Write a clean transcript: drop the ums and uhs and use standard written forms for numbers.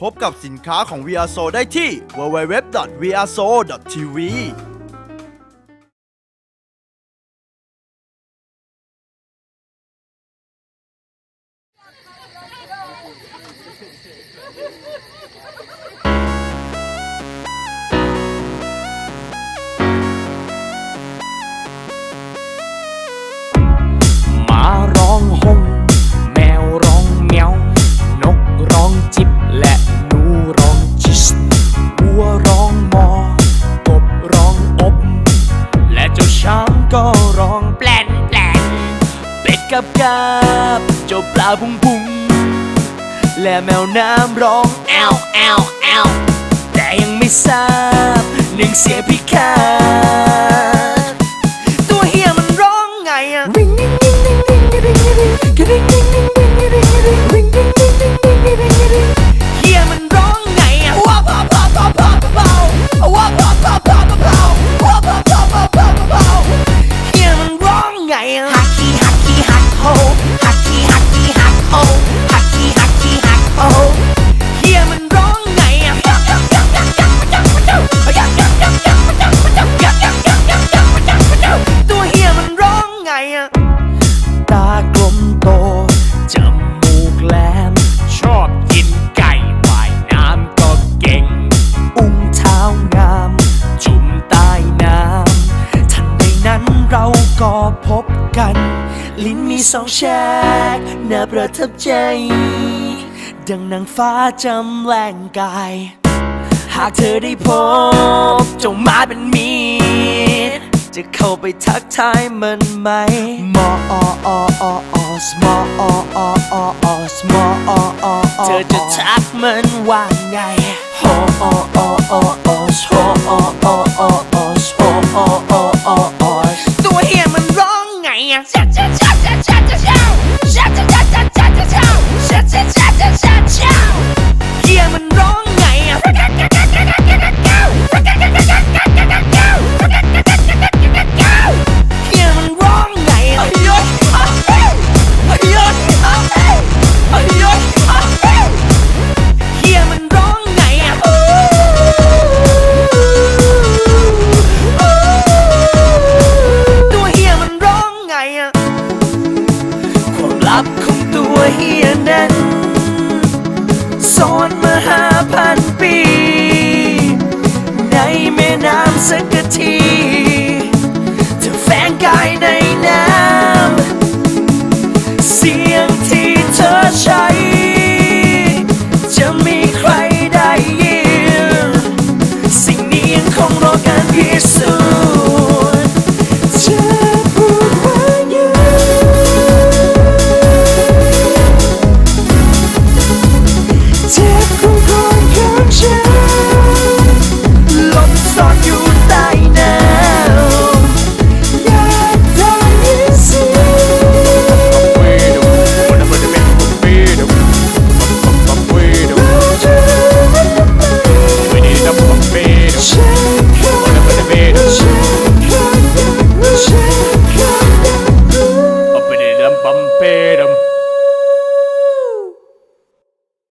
พบกับสินค้าของ VRSO ได้ที่ www.vrso.tvมาร้องหงแมวร้องเมียวนกร้องจิบและหนูร้องจิสวัวร้องมอกบร้องอบและเจ้าช้างก็ร้องแปลนแปลนเป็ดกับเจ้าปลาพุงพุงและแมวน้ำร้องแอวแอวแอวแต่ยังไม่ทราบหนึ่งเสียพิฆาตตัวเฮียมันร้องไงอะเฮียมันร้องไงอะว้าวว้าวว้าวว้าวว้าวว้าวว้าวว้าวว้าวว้าวว้าวว้าวว้าวว้าวว้าวว้าวเฮียมันร้องไงอะฮักกี้ฮักกี้ฮักโฮฮักกี้ฮักกี้ฮักโฮฮักกี้ฮักกี้ฮักโฮเฮียมันร้องไงอะตัวเฮียมันร้องไงอะตากลมโตจมูกแหลมชอบกินไก่ว่ายน้ำก็เก่งอุ้งเท้างามจุ่มใต้น้ำทันใดนั้นเราก็พบกันลิ้นมีสองแฉกน่าประทับใจดังนางฟ้าจำแรงกายหากเธอได้พบเจ้ามาเป็นมิตรจะเข้าไปทักทายมันไหมมอสมอสมอเธอจะทักมันว่าไงโฮสตัวเฮียมันร้องไงอะเฮียมันร้องไงอะเฮียมันร้องไงอะเฮียมันร้องไงอะตัวเฮียมันร้องไงอะความลับของตัวเฮียนั้นซ่อนมา5,000 ปีในแม่น้ำสักทีเธอแฝงกายในน้ำเสียงที่เธอใช้จะมีใครได้ยินสิ่งนี้ยังคงรอการพิสูจน์